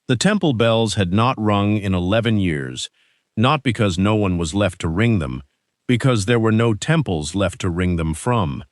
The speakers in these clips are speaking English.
The temple bells had not rung in 11 years, not because no one was left to ring them, because there were no temples left to ring them from.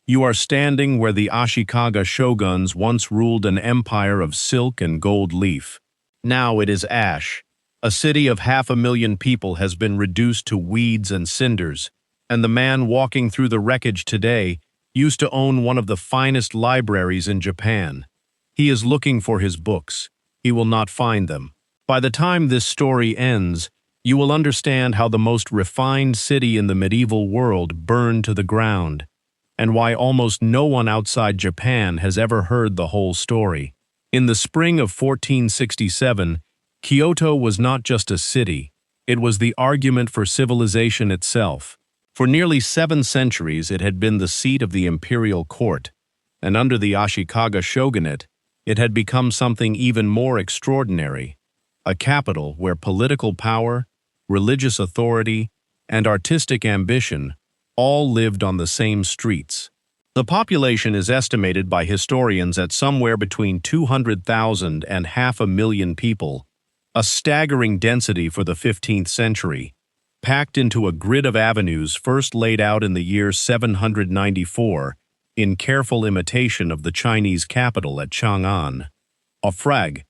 You are standing where the Ashikaga shoguns once ruled an empire of silk and gold leaf. Now it is ash. A city of 500,000 people has been reduced to weeds and cinders, and the man walking through the wreckage today used to own one of the finest libraries in Japan. He is looking for his books. He will not find them. By the time this story ends, you will understand how the most refined city in the medieval world burned to the ground, and why almost no one outside Japan has ever heard the whole story. In the spring of 1467, Kyoto was not just a city, it was the argument for civilization itself. For nearly 7 centuries it had been the seat of the imperial court, and under the Ashikaga shogunate, it had become something even more extraordinary, a capital where political power, religious authority, and artistic ambition all lived on the same streets. The population is estimated by historians at somewhere between 200,000 and 500,000 people, a staggering density for the 15th century, packed into a grid of avenues first laid out in the year 794 in careful imitation of the Chinese capital at Chang'an. A frag.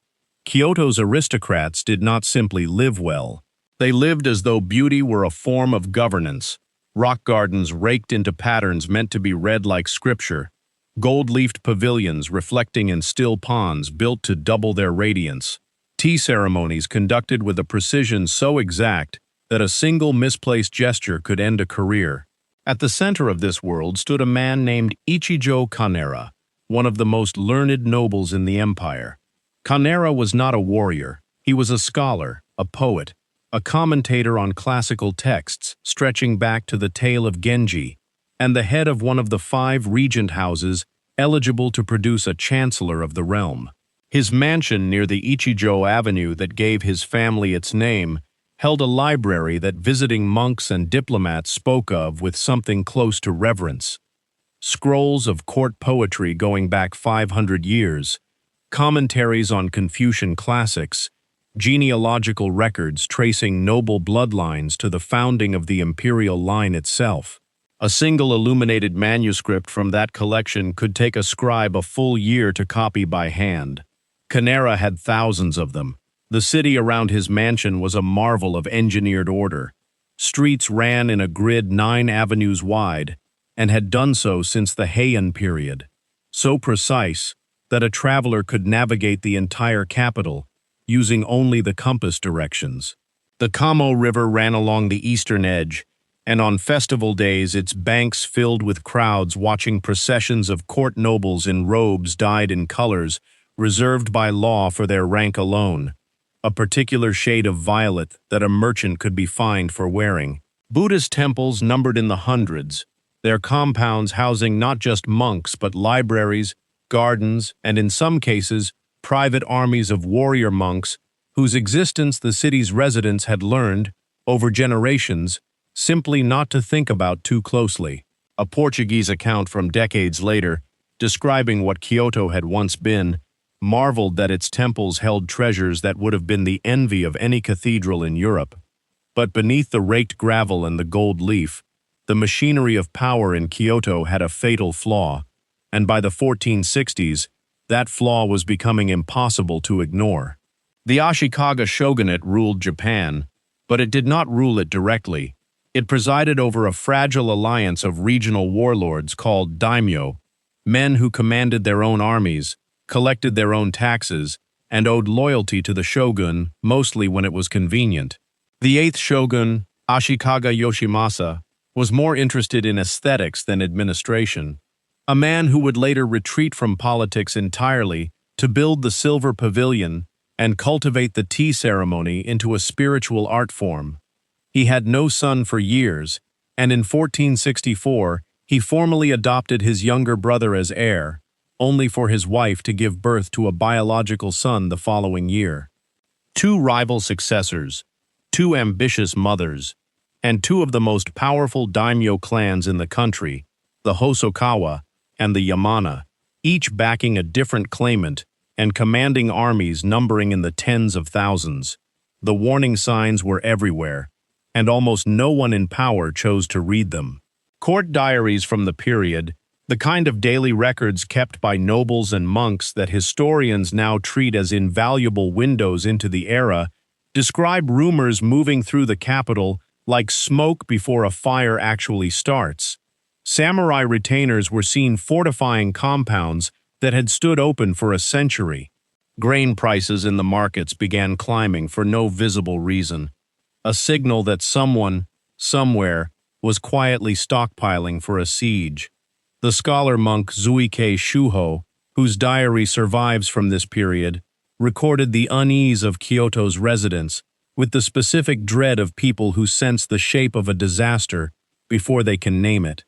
Kyoto's aristocrats did not simply live well. They lived as though beauty were a form of governance. Rock gardens raked into patterns meant to be read like scripture, gold-leafed pavilions reflecting in still ponds built to double their radiance, tea ceremonies conducted with a precision so exact that a single misplaced gesture could end a career. At the center of this world stood a man named Ichijō Kanera, one of the most learned nobles in the empire. Kanera was not a warrior. He was a scholar, a poet, a commentator on classical texts stretching back to the tale of Genji, and the head of one of the 5 regent houses eligible to produce a chancellor of the realm. His mansion near the Ichijō Avenue that gave his family its name held a library that visiting monks and diplomats spoke of with something close to reverence. Scrolls of court poetry going back 500 years, commentaries on Confucian classics, genealogical records tracing noble bloodlines to the founding of the imperial line itself. A single illuminated manuscript from that collection could take a scribe a full year to copy by hand. Kanera had thousands of them. The city around his mansion was a marvel of engineered order. Streets ran in a grid 9 avenues wide, and had done so since the Heian period. So precise that a traveler could navigate the entire capital using only the compass directions. The Kamo River ran along the eastern edge, and on festival days its banks filled with crowds watching processions of court nobles in robes dyed in colors reserved by law for their rank alone, a particular shade of violet that a merchant could be fined for wearing. Buddhist temples numbered in the hundreds, their compounds housing not just monks but libraries, gardens, and in some cases, private armies of warrior monks whose existence the city's residents had learned, over generations, simply not to think about too closely. A Portuguese account from decades later, describing what Kyoto had once been, marveled that its temples held treasures that would have been the envy of any cathedral in Europe. But beneath the raked gravel and the gold leaf, the machinery of power in Kyoto had a fatal flaw, and by the 1460s, that flaw was becoming impossible to ignore. The Ashikaga shogunate ruled Japan, but it did not rule it directly. It presided over a fragile alliance of regional warlords called daimyo, men who commanded their own armies, collected their own taxes, and owed loyalty to the shogun mostly when it was convenient. The 8th shogun, Ashikaga Yoshimasa, was more interested in aesthetics than administration, a man who would later retreat from politics entirely to build the Silver Pavilion and cultivate the tea ceremony into a spiritual art form. He had no son for years, and in 1464 he formally adopted his younger brother as heir, only for his wife to give birth to a biological son the following year. 2 rival successors, 2 ambitious mothers, and 2 of the most powerful daimyo clans in the country, the Hosokawa and the Yamana, each backing a different claimant, and commanding armies numbering in the tens of thousands. The warning signs were everywhere, and almost no one in power chose to read them. Court diaries from the period, the kind of daily records kept by nobles and monks that historians now treat as invaluable windows into the era, describe rumors moving through the capital like smoke before a fire actually starts. Samurai retainers were seen fortifying compounds that had stood open for a century. Grain prices in the markets began climbing for no visible reason, a signal that someone, somewhere, was quietly stockpiling for a siege. The scholar-monk Zuike Shuho, whose diary survives from this period, recorded the unease of Kyoto's residents with the specific dread of people who sense the shape of a disaster before they can name it.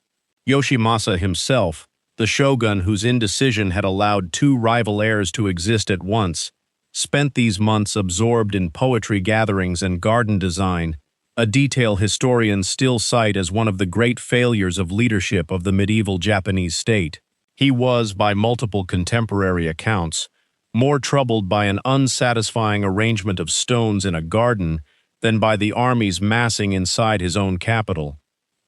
Yoshimasa himself, the shogun whose indecision had allowed two rival heirs to exist at once, spent these months absorbed in poetry gatherings and garden design, a detail historians still cite as one of the great failures of leadership of the medieval Japanese state. He was, by multiple contemporary accounts, more troubled by an unsatisfying arrangement of stones in a garden than by the armies massing inside his own capital.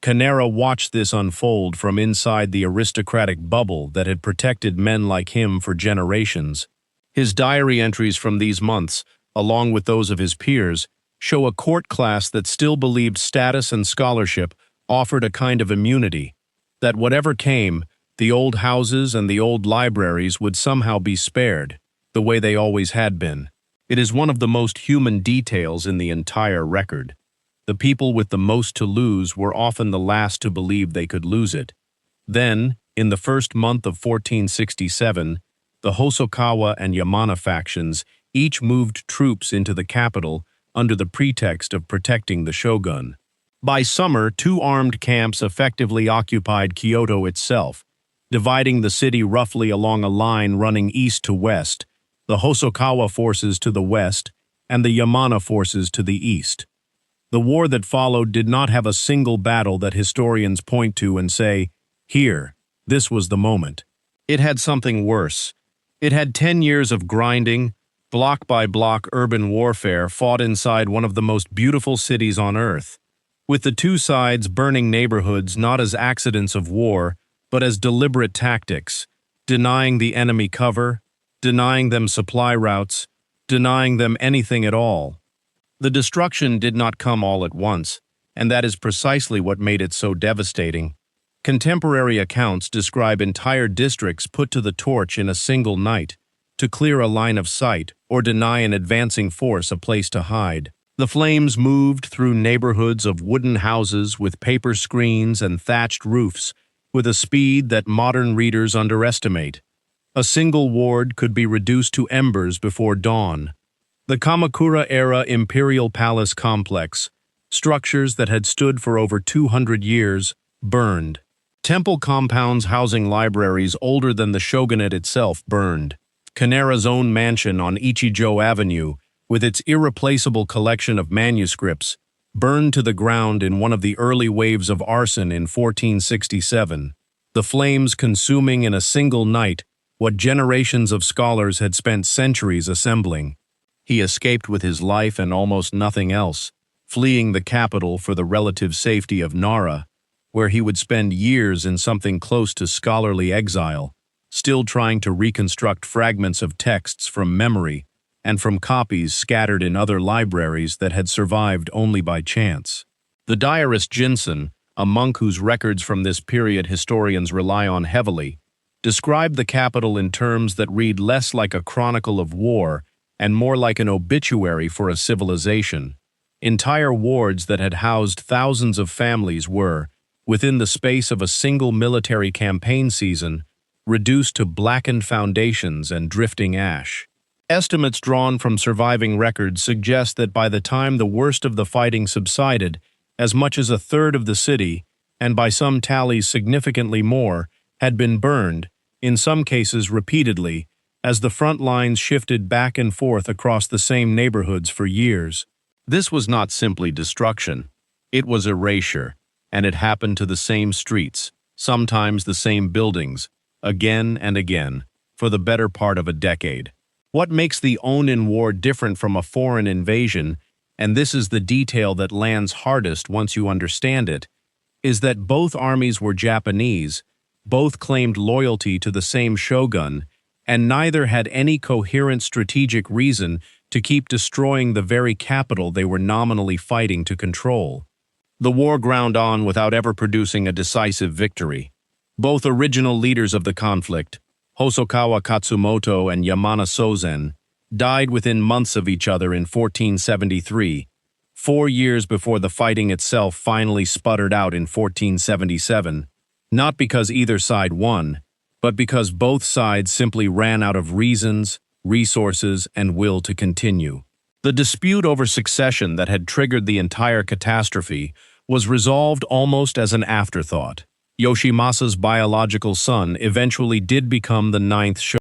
Kanera watched this unfold from inside the aristocratic bubble that had protected men like him for generations. His diary entries from these months, along with those of his peers, show a court class that still believed status and scholarship offered a kind of immunity, that whatever came, the old houses and the old libraries would somehow be spared, the way they always had been. It is one of the most human details in the entire record. The people with the most to lose were often the last to believe they could lose it. Then, in the first month of 1467, the Hosokawa and Yamana factions each moved troops into the capital under the pretext of protecting the shogun. By summer, two armed camps effectively occupied Kyoto itself, dividing the city roughly along a line running east to west, the Hosokawa forces to the west and the Yamana forces to the east. The war that followed did not have a single battle that historians point to and say, "Here, this was the moment." It had something worse. It had 10 years of grinding, block-by-block urban warfare fought inside one of the most beautiful cities on earth, with the two sides burning neighborhoods not as accidents of war, but as deliberate tactics, denying the enemy cover, denying them supply routes, denying them anything at all. The destruction did not come all at once, and that is precisely what made it so devastating. Contemporary accounts describe entire districts put to the torch in a single night, to clear a line of sight or deny an advancing force a place to hide. The flames moved through neighborhoods of wooden houses with paper screens and thatched roofs with a speed that modern readers underestimate. A single ward could be reduced to embers before dawn. The Kamakura-era imperial palace complex, structures that had stood for over 200 years, burned. Temple compounds housing libraries older than the shogunate itself burned. Kanera's own mansion on Ichijō Avenue, with its irreplaceable collection of manuscripts, burned to the ground in one of the early waves of arson in 1467, the flames consuming in a single night what generations of scholars had spent centuries assembling. He escaped with his life and almost nothing else, fleeing the capital for the relative safety of Nara, where he would spend years in something close to scholarly exile, still trying to reconstruct fragments of texts from memory and from copies scattered in other libraries that had survived only by chance. The diarist Jinsen, a monk whose records from this period historians rely on heavily, described the capital in terms that read less like a chronicle of war and more like an obituary for a civilization. Entire wards that had housed thousands of families were, within the space of a single military campaign season, reduced to blackened foundations and drifting ash. Estimates drawn from surviving records suggest that by the time the worst of the fighting subsided, as much as a third of the city, and by some tallies significantly more, had been burned, in some cases repeatedly, as the front lines shifted back and forth across the same neighborhoods for years. This was not simply destruction. It was erasure, and it happened to the same streets, sometimes the same buildings, again and again, for the better part of a decade. What makes the Ōnin War different from a foreign invasion, and this is the detail that lands hardest once you understand it, is that both armies were Japanese, both claimed loyalty to the same shogun, and neither had any coherent strategic reason to keep destroying the very capital they were nominally fighting to control. The war ground on without ever producing a decisive victory. Both original leaders of the conflict, Hosokawa Katsumoto and Yamana Sozen, died within months of each other in 1473, 4 years before the fighting itself finally sputtered out in 1477, not because either side won, but because both sides simply ran out of reasons, resources, and will to continue. The dispute over succession that had triggered the entire catastrophe was resolved almost as an afterthought. Yoshimasa's biological son eventually did become the ninth shogun.